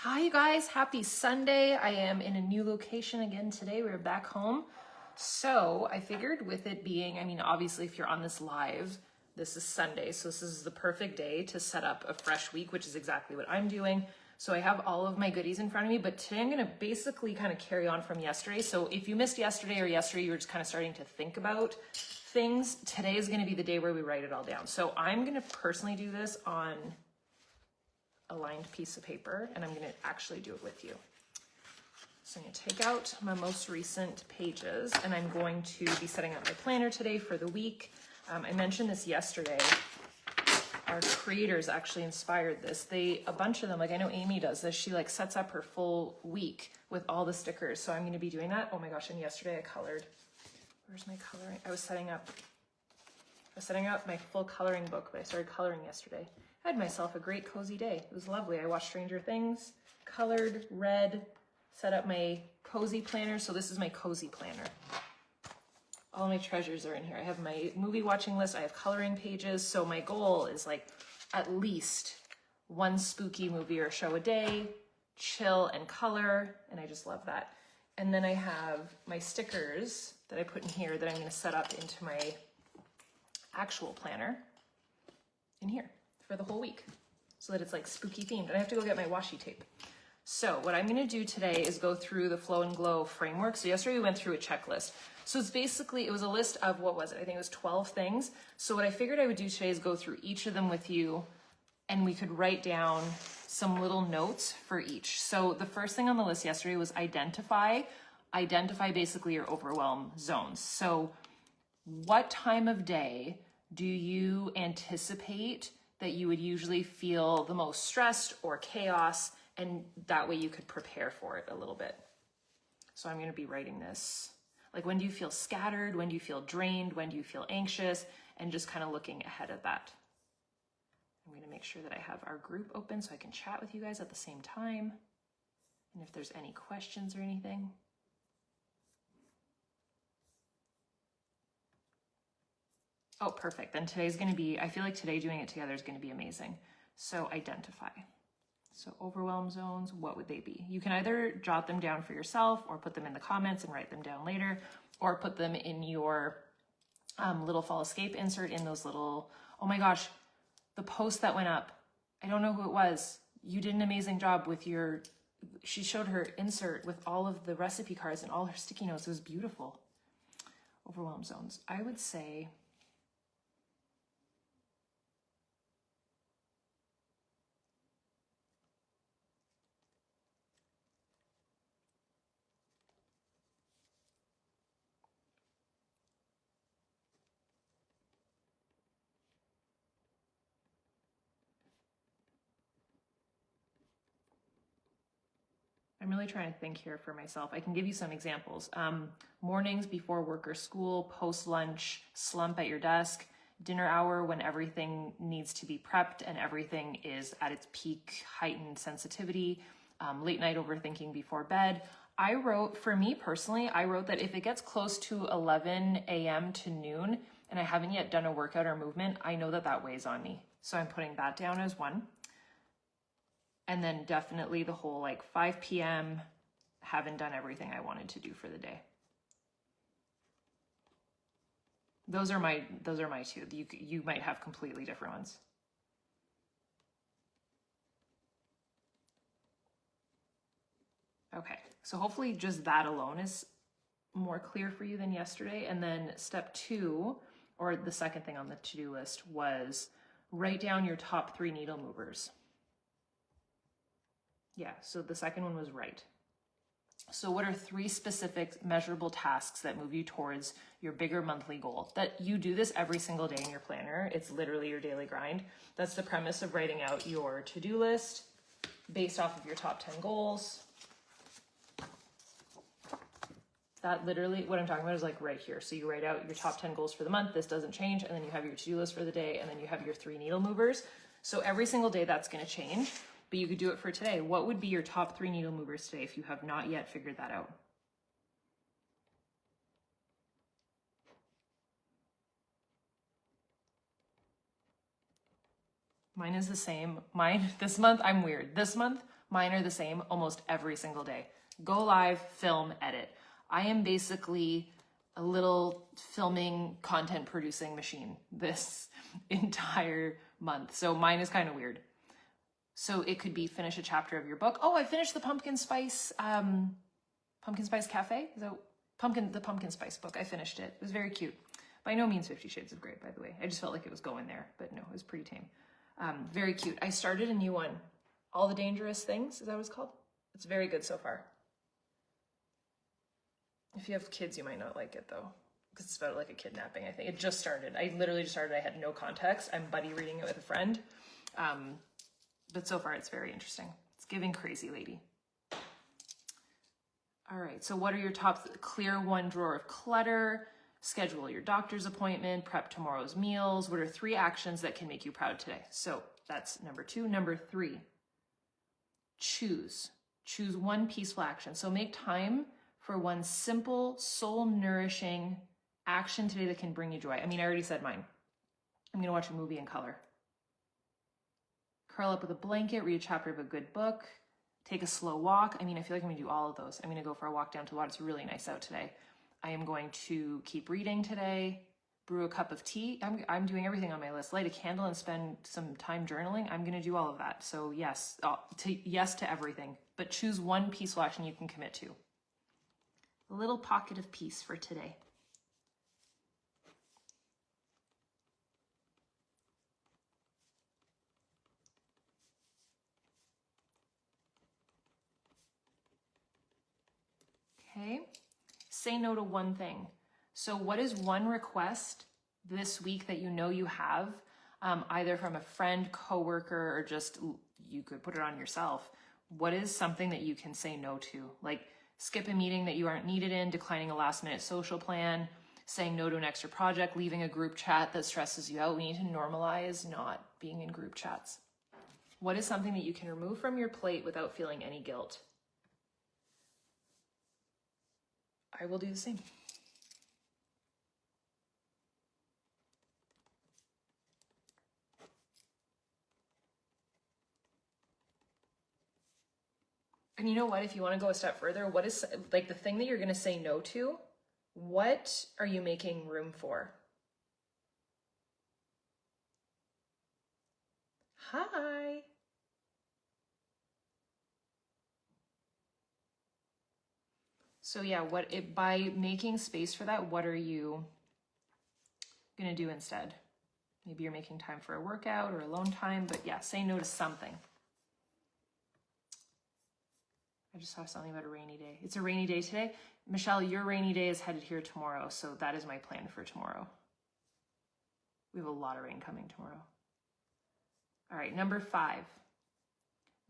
Hi you guys, happy Sunday. I am in a new location again today. We're back home. So I figured with it being, obviously if you're on this live, this is Sunday. So this is the perfect day to set up a fresh week, which is exactly what I'm doing. So I have all of my goodies in front of me, but today I'm gonna basically kind of carry on from yesterday. So if you missed yesterday or yesterday, you were just kind of starting to think about things, today is gonna be the day where we write it all down. So I'm gonna personally do this on a lined piece of paper, and I'm gonna actually do it with you. So I'm gonna take out my most recent pages, and I'm going to be setting up my planner today for the week. I mentioned this yesterday. Our creators actually inspired this. A bunch of them, like I know Amy does this, she like sets up her full week with all the stickers. So I'm gonna be doing that. Oh my gosh, and yesterday I colored. Where's my coloring? I was setting up my full coloring book, but I started coloring yesterday. I had myself a great cozy day. It was lovely. I watched Stranger Things, colored, read, set up my cozy planner. So this is my cozy planner. All my treasures are in here. I have my movie watching list. I have coloring pages. So my goal is like at least one spooky movie or show a day, chill and color. And I just love that. And then I have my stickers that I put in here that I'm going to set up into my actual planner in here for the whole week so that it's like spooky themed. And I have to go get my washi tape. So what I'm going to do today is go through the Flow and Glow framework. So yesterday we went through a checklist. So it's basically, it was a list of, what was it? I think it was 12 things. So what I figured I would do today is go through each of them with you, and we could write down some little notes for each. So the first thing on the list yesterday was identify basically your overwhelm zones. So what time of day do you anticipate that you would usually feel the most stressed or chaos, and that way you could prepare for it a little bit. So I'm going to be writing this. Like, when do you feel scattered? When do you feel drained? When do you feel anxious? And just kind of looking ahead of that. I'm going to make sure that I have our group open so I can chat with you guys at the same time. And if there's any questions or anything. Oh, perfect. Then today's going to be, I feel like today doing it together is going to be amazing. So identify. So overwhelm zones, what would they be? You can either jot them down for yourself or put them in the comments and write them down later, or put them in your little fall escape insert in those little, oh my gosh, the post that went up. I don't know who it was. You did an amazing job with she showed her insert with all of the recipe cards and all her sticky notes. It was beautiful. Overwhelm zones. I would say, I'm really trying to think here for myself. I can give you some examples. Mornings before work or school, post-lunch, slump at your desk, dinner hour when everything needs to be prepped and everything is at its peak heightened sensitivity, late night overthinking before bed. For me personally, I wrote that if it gets close to 11 a.m. to noon and I haven't yet done a workout or movement, I know that weighs on me. So I'm putting that down as one. And then definitely the whole like 5 p.m. haven't done everything I wanted to do for the day. Those are my two. You might have completely different ones. Okay, so hopefully just that alone is more clear for you than yesterday. And then step 2, or the second thing on the to-do list, was write down your top 3 needle movers. Yeah, so the second one was right. So what are 3 specific measurable tasks that move you towards your bigger monthly goal? That you do this every single day in your planner. It's literally your daily grind. That's the premise of writing out your to-do list based off of your top 10 goals. That literally, what I'm talking about is like right here. So you write out your top 10 goals for the month. This doesn't change. And then you have your to-do list for the day. And then you have your 3 needle movers. So every single day that's going to change. But you could do it for today. What would be your top 3 needle movers today if you have not yet figured that out? Mine is the same. This month, I'm weird. This month, Mine are the same almost every single day. Go live, film, edit. I am basically a little filming, content producing machine this entire month. So mine is kind of weird. So it could be finish a chapter of your book. Oh, I finished the Pumpkin Spice Cafe. Is that the Pumpkin Spice book? I finished it. It was very cute. By no means 50 Shades of Grey, by the way. I just felt like it was going there, but no, it was pretty tame. Very cute. I started a new one. All the Dangerous Things, is that what it's called? It's very good so far. If you have kids, you might not like it though, because it's about like a kidnapping, I think. It just started. I literally just started. I had no context. I'm buddy reading it with a friend. But so far it's very interesting. It's giving crazy lady. All right, so what are your top? Clear one drawer of clutter, schedule your doctor's appointment, prep tomorrow's meals. What are 3 actions that can make you proud today? So that's number 2. Number 3, choose one peaceful action. So make time for one simple, soul-nourishing action today that can bring you joy. I mean, I already said mine. I'm gonna watch a movie in color. Curl up with a blanket, read a chapter of a good book, take a slow walk. I mean, I feel like I'm gonna do all of those. I'm gonna go for a walk down to the water. It's really nice out today. I am going to keep reading today, brew a cup of tea. I'm doing everything on my list. Light a candle and spend some time journaling. I'm gonna do all of that. So yes, yes to everything, but choose one peaceful action you can commit to. A little pocket of peace for today. Okay, say no to one thing. So what is one request this week that you know you have, either from a friend, coworker, or just you could put it on yourself? What is something that you can say no to? Like skip a meeting that you aren't needed in, declining a last minute social plan, saying no to an extra project, leaving a group chat that stresses you out. We need to normalize not being in group chats. What is something that you can remove from your plate without feeling any guilt? I will do the same. And you know what, if you want to go a step further, what is like the thing that you're going to say no to? What are you making room for? Hi. So yeah, by making space for that, what are you going to do instead? Maybe you're making time for a workout or alone time, but yeah, say no to something. I just saw something about a rainy day. It's a rainy day today. Michelle, your rainy day is headed here tomorrow, so that is my plan for tomorrow. We have a lot of rain coming tomorrow. All right, number 5,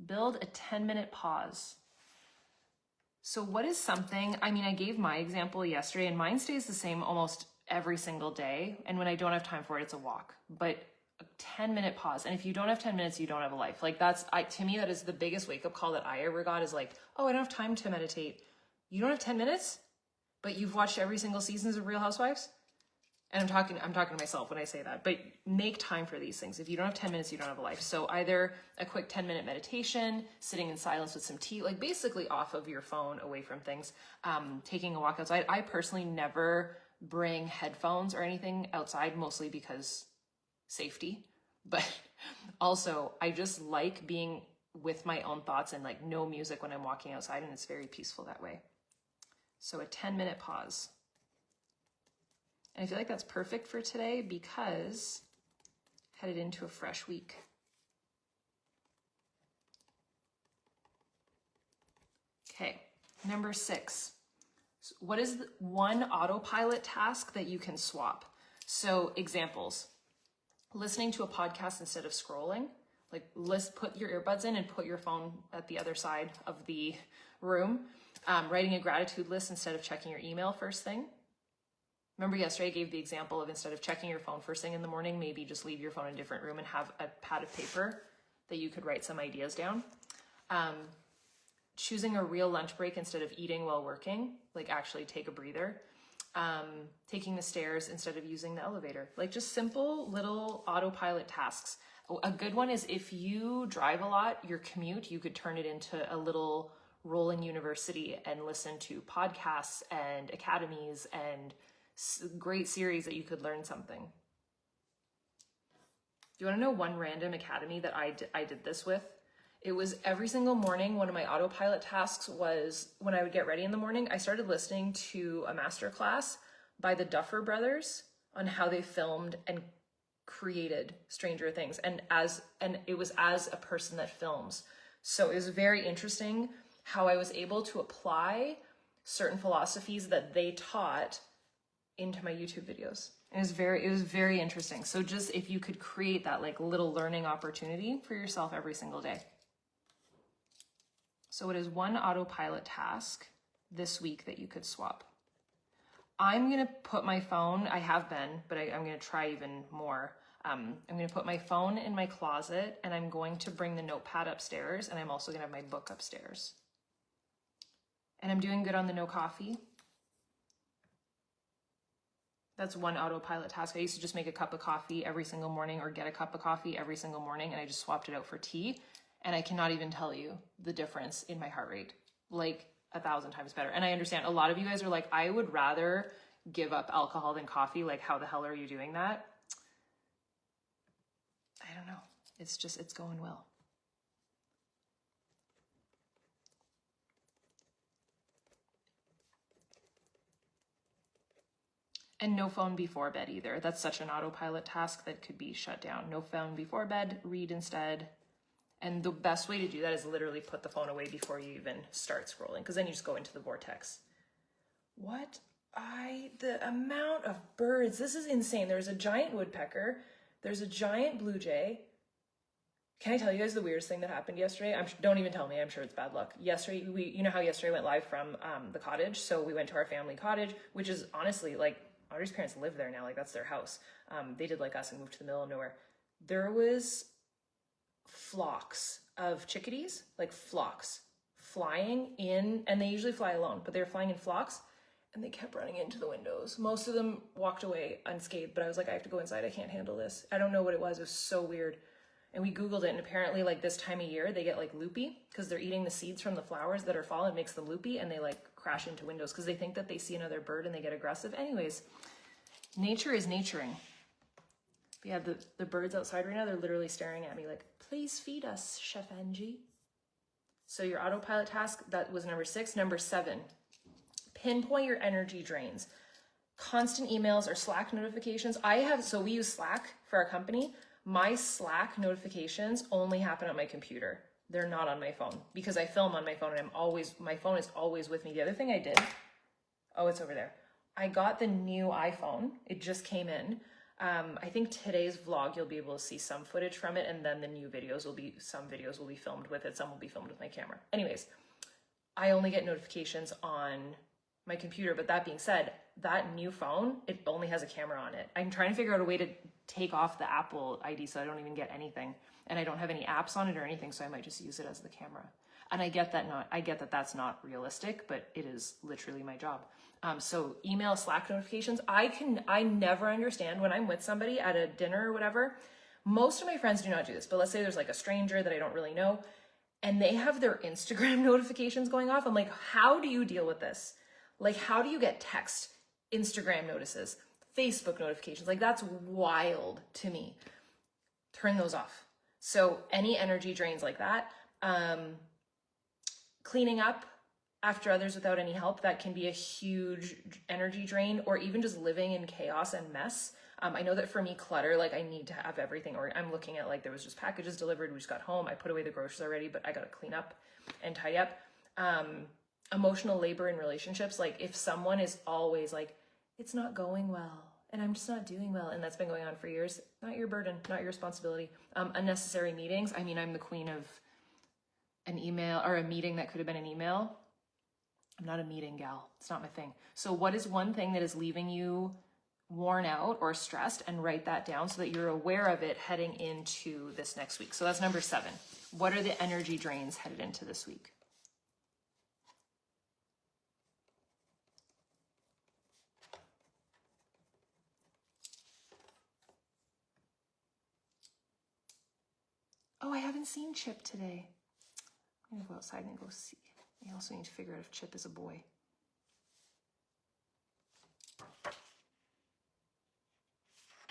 build a 10-minute pause. So what is something, I mean, I gave my example yesterday and mine stays the same almost every single day. And when I don't have time for it, it's a walk, but a 10-minute pause. And if you don't have 10 minutes, you don't have a life. Like to me, that is the biggest wake-up call that I ever got is like, oh, I don't have time to meditate. You don't have 10 minutes, but you've watched every single seasons of Real Housewives? And I'm talking to myself when I say that, but make time for these things. If you don't have 10 minutes, you don't have a life. So either a quick 10-minute meditation, sitting in silence with some tea, like basically off of your phone, away from things, taking a walk outside. I personally never bring headphones or anything outside, mostly because safety, but also I just like being with my own thoughts and like no music when I'm walking outside, and it's very peaceful that way. So a 10-minute pause. And I feel like that's perfect for today because headed into a fresh week. Okay, number 6. What is one autopilot task that you can swap? So examples, listening to a podcast instead of scrolling, like put your earbuds in and put your phone at the other side of the room. Writing a gratitude list instead of checking your email first thing. Remember yesterday I gave the example of instead of checking your phone first thing in the morning, maybe just leave your phone in a different room and have a pad of paper that you could write some ideas down. Choosing a real lunch break instead of eating while working, like actually take a breather. Taking the stairs instead of using the elevator. Like just simple little autopilot tasks. A good one is if you drive a lot, your commute, you could turn it into a little rolling university and listen to podcasts and academies and great series that you could learn something. Do you want to know one random academy that I did this with? It was every single morning. One of my autopilot tasks was when I would get ready in the morning, I started listening to a master class by the Duffer Brothers on how they filmed and created Stranger Things, and it was as a person that films. So it was very interesting how I was able to apply certain philosophies that they taught into my YouTube videos. It was very interesting. So just if you could create that like little learning opportunity for yourself every single day. So it is one autopilot task this week that you could swap. I'm going to put my phone, I have been, but I'm going to try even more. I'm going to put my phone in my closet, and I'm going to bring the notepad upstairs, and I'm also going to have my book upstairs. And I'm doing good on the no coffee. That's one autopilot task. I used to just make a cup of coffee every single morning or get a cup of coffee every single morning, and I just swapped it out for tea. And I cannot even tell you the difference in my heart rate. Like 1,000 times better. And I understand a lot of you guys are like, I would rather give up alcohol than coffee. Like, how the hell are you doing that? I don't know. It's going well. And no phone before bed either. That's such an autopilot task that could be shut down. No phone before bed, read instead. And the best way to do that is literally put the phone away before you even start scrolling, because then you just go into the vortex. The amount of birds, this is insane. There's a giant woodpecker. There's a giant blue jay. Can I tell you guys the weirdest thing that happened yesterday? Don't even tell me, I'm sure it's bad luck. Yesterday, you know how yesterday I went live from the cottage? So we went to our family cottage, which is honestly like, Audrey's parents live there now, like that's their house. They did like us and moved to the middle of nowhere. There was flocks of chickadees, like flocks, flying in, and they usually fly alone, but they were flying in flocks, and they kept running into the windows. Most of them walked away unscathed, but I was like, I have to go inside, I can't handle this. I don't know what it was so weird. And we Googled it, and apparently like this time of year, they get like loopy, because they're eating the seeds from the flowers that are falling, it makes them loopy, and they like crash into windows, because they think that they see another bird and they get aggressive. Anyways, nature is naturing. But yeah, the birds outside right now, they're literally staring at me like, please feed us, Chef Angie. So your autopilot task, that was number 6. Number 7, pinpoint your energy drains. Constant emails or Slack notifications. So we use Slack for our company. My Slack notifications only happen on my computer. They're not on my phone, because I film on my phone and my phone is always with me. The other thing I did, it's over there. I got the new iPhone. It just came in. I think today's vlog, you'll be able to see some footage from it, and then the new videos some videos will be filmed with it, some will be filmed with my camera. Anyways, I only get notifications on my computer, but that being said, that new phone, it only has a camera on it. I'm trying to figure out a way to take off the Apple ID so I don't even get anything, and I don't have any apps on it or anything, so I might just use it as the camera. And I get that that's not realistic, but it is literally my job. So email, Slack notifications. I never understand when I'm with somebody at a dinner or whatever. Most of my friends do not do this, but let's say there's like a stranger that I don't really know, and they have their Instagram notifications going off. I'm like, how do you deal with this? Like, how do you get text, Instagram notices, Facebook notifications? Like, that's wild to me. Turn those off. So any energy drains like that, cleaning up after others without any help, that can be a huge energy drain, or even just living in chaos and mess. I know that for me, clutter, like I need to have everything, or I'm looking at like there was just packages delivered, we just got home, I put away the groceries already, but I got to clean up and tidy up. Emotional labor in relationships, like if someone is always like, it's not going well, and I'm just not doing well, and that's been going on for years, not your burden, not your responsibility. Unnecessary meetings. I mean, I'm the queen of an email or a meeting that could have been an email. I'm not a meeting gal. It's not my thing. So what is one thing that is leaving you worn out or stressed, and write that down so that you're aware of it heading into this next week. So that's number 7. What are the energy drains headed into this week? Oh, I haven't seen Chip today. I'm gonna go outside and go see. I also need to figure out if Chip is a boy.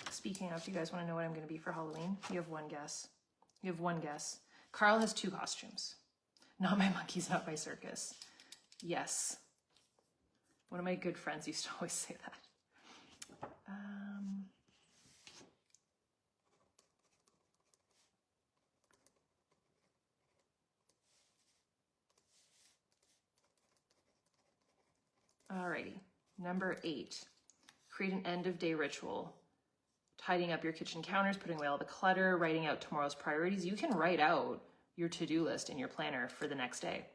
Speaking of, you guys want to know what I'm going to be for Halloween? You have one guess. You have one guess. Carl has 2 costumes. Not my monkeys, not my circus. Yes. One of my good friends used to always say that. Alrighty. Number 8. Create an end of day ritual. Tidying up your kitchen counters, putting away all the clutter, writing out tomorrow's priorities. You can write out your to-do list in your planner for the next day.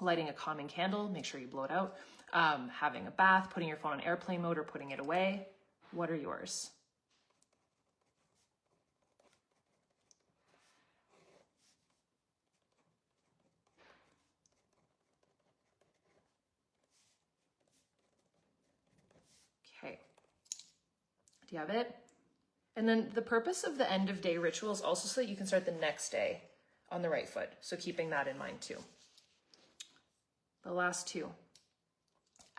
Lighting a calming candle, make sure you blow it out. Having a bath, putting your phone on airplane mode or putting it away. What are yours? Okay. Do you have it? And then the purpose of the end of day ritual is also so that you can start the next day on the right foot. So keeping that in mind too. The last 2.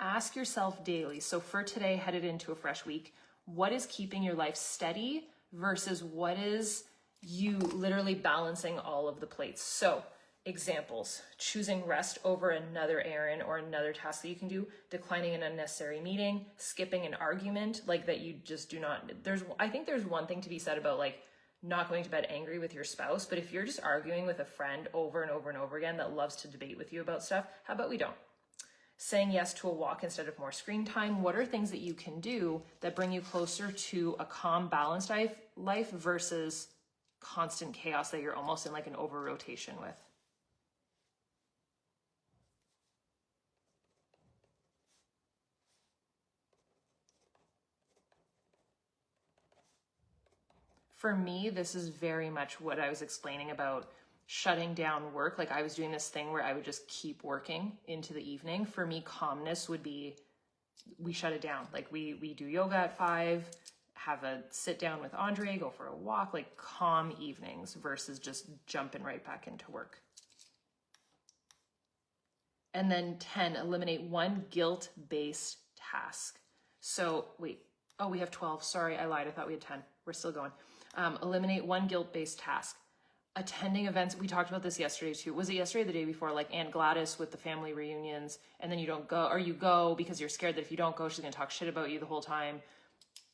Ask yourself daily. So for today, headed into a fresh week, what is keeping your life steady versus what is you literally balancing all of the plates? So examples, choosing rest over another errand or another task that you can do, declining an unnecessary meeting, skipping an argument like that you just do not, I think there's one thing to be said about like not going to bed angry with your spouse, but if you're just arguing with a friend over and over and over again that loves to debate with you about stuff, how about we don't? Saying yes to a walk instead of more screen time. What are things that you can do that bring you closer to a calm, balanced life versus constant chaos that you're almost in like an over rotation with? For me, this is very much what I was explaining about shutting down work. Like I was doing this thing where I would just keep working into the evening. For me, calmness would be, we shut it down. Like we do yoga at 5, have a sit down with Andre, go for a walk, like calm evenings versus just jumping right back into work. And then 10, eliminate one guilt-based task. So wait, oh, we have 12. Sorry, I lied. I thought we had 10. We're still going. Eliminate one guilt-based task. Attending events, we talked about this yesterday too. Was it yesterday or the day before? Like Aunt Gladys with the family reunions, and then you don't go, or you go because you're scared that if you don't go, she's gonna talk shit about you the whole time.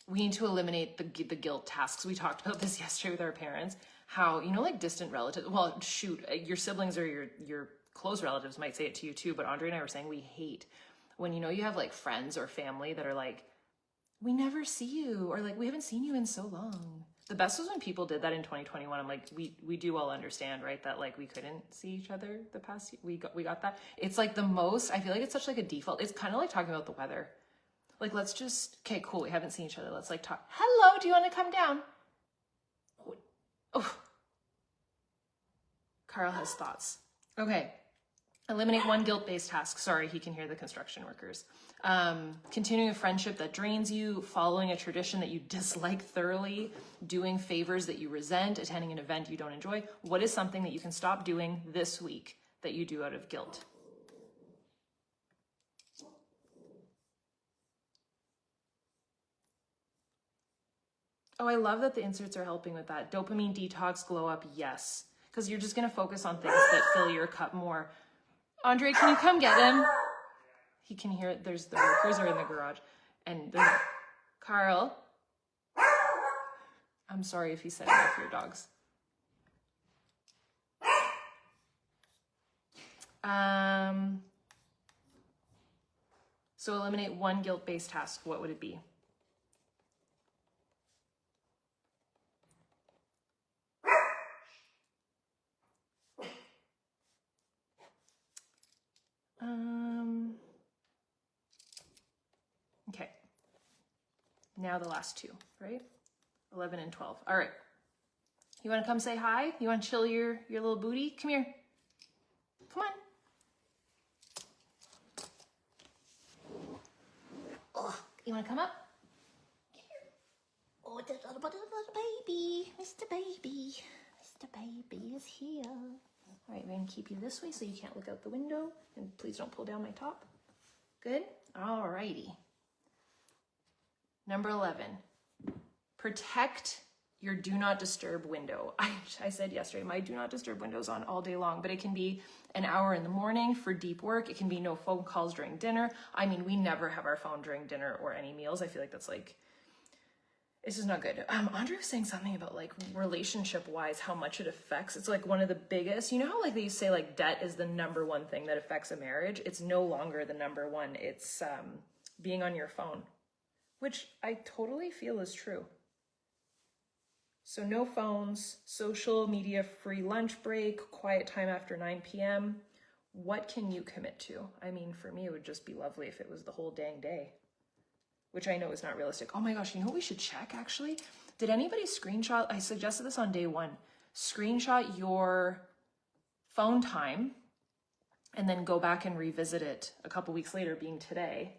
We need to eliminate the guilt tasks. We talked about this yesterday with our parents. How, you know, like distant relatives, well, shoot, your siblings or your close relatives might say it to you too, but Andre and I were saying we hate when, you know, you have like friends or family that are like, we never see you, or like, we haven't seen you in so long. The best was when people did that in 2021. I'm like, we do all understand, right? That like we couldn't see each other the past year. We got that. It's like the most, I feel like it's such like a default. It's kind of like talking about the weather. Like, let's just, okay, cool. We haven't seen each other. Let's like talk. Hello, do you want to come down? Oh. Carl has thoughts. Okay. Eliminate one guilt-based task. Sorry, he can hear the construction workers. Continuing a friendship that drains you, following a tradition that you dislike thoroughly, doing favors that you resent, attending an event you don't enjoy. What is something that you can stop doing this week that you do out of guilt? Oh, I love that the inserts are helping with that. Dopamine detox, glow up, yes. Because you're just going to focus on things that fill your cup more. Andre, can you come get him? He can hear it. There's the workers are in the garage. And there's Carl. I'm sorry if he said that for your dogs. So eliminate one guilt-based task. What would it be? Okay. Now the last two, right? 11 and 12. All right. You want to come say hi? You want to chill your little booty? Come here. Come on. Oh, you want to come up? Here. Oh, the little baby. Mr. Baby. Mr. the baby is here. All right, we're gonna keep you this way so you can't look out the window, and please don't pull down my top. Good? All righty. Number 11, protect your do not disturb window. I said yesterday, my do not disturb window is on all day long, but it can be an hour in the morning for deep work. It can be no phone calls during dinner. I mean, we never have our phone during dinner or any meals. I feel like that's like, this is not good. Andre was saying something about like relationship wise, how much it affects. It's like one of the biggest, you know how like they say like debt is the number one thing that affects a marriage. It's no longer the number one. It's being on your phone, which I totally feel is true. So no phones, social media free lunch break, quiet time after 9 p.m. What can you commit to? I mean, for me, it would just be lovely if it was the whole dang day, which I know is not realistic. Oh my gosh, you know what we should check actually? Did anybody screenshot, I suggested this on day one, screenshot your phone time and then go back and revisit it a couple weeks later, being today,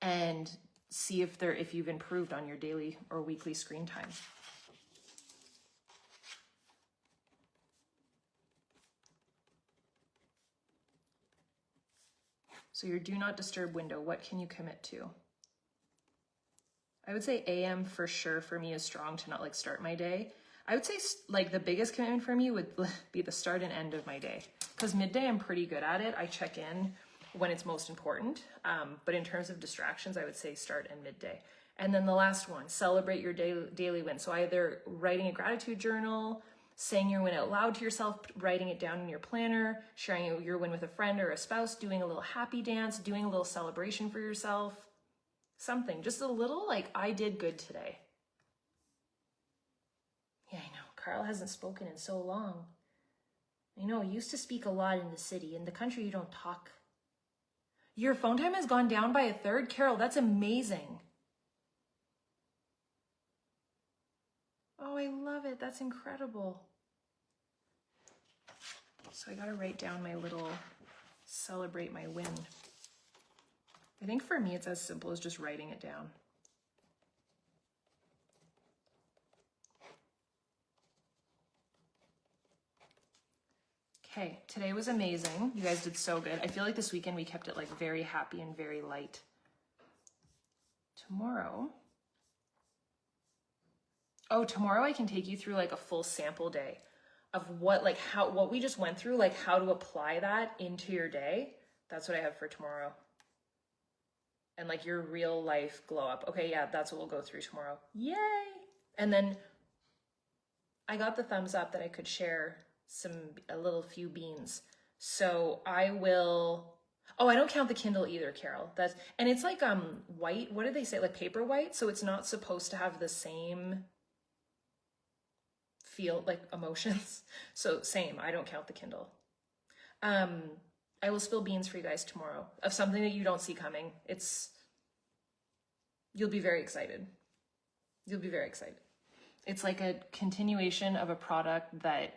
and see if you've improved on your daily or weekly screen time. So your do not disturb window, what can you commit to? I would say AM for sure for me is strong to not like start my day. I would say like the biggest commitment for me would be the start and end of my day. Because midday I'm pretty good at it. I check in when it's most important. But in terms of distractions, I would say start and midday. And then the last one, celebrate your daily win. So either writing a gratitude journal, saying your win out loud to yourself, writing it down in your planner, sharing your win with a friend or a spouse, doing a little happy dance, doing a little celebration for yourself, something, just a little like I did good today. Yeah, I know, Carl hasn't spoken in so long. I know, you used to speak a lot in the city. In the country, you don't talk. Your phone time has gone down by 1/3? Carol, that's amazing. Oh, I love it. That's incredible. So I got to write down my little celebrate my win. I think for me, it's as simple as just writing it down. Okay, today was amazing. You guys did so good. I feel like this weekend we kept it like very happy and very light. Tomorrow I can take you through like a full sample day of what we just went through, like how to apply that into your day. That's what I have for tomorrow. And like your real life glow up. Okay, yeah, that's what we'll go through tomorrow. Yay! And then I got the thumbs up that I could share a little few beans. So I will, I don't count the Kindle either, Carol. And it's like white, what do they say? Like paper white. So it's not supposed to have the same feel, like emotions. So same, I don't count the Kindle. I will spill beans for you guys tomorrow of something that you don't see coming. You'll be very excited. You'll be very excited. It's like a continuation of a product that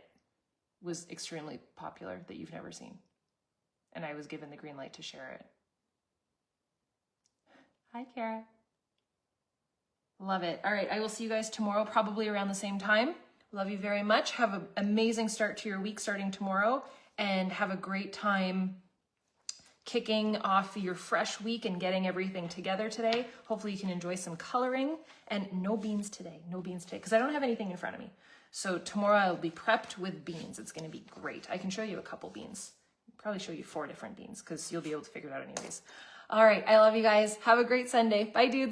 was extremely popular that you've never seen. And I was given the green light to share it. Hi, Kara. Love it. All right, I will see you guys tomorrow, probably around the same time. Love you very much. Have an amazing start to your week starting tomorrow, and have a great time kicking off your fresh week and getting everything together today. Hopefully you can enjoy some coloring, and no beans today, because I don't have anything in front of me. So tomorrow I'll be prepped with beans. It's going to be great. I can show you a couple beans. Probably show you 4 different beans because you'll be able to figure it out anyways. All right, I love you guys. Have a great Sunday. Bye, dudes.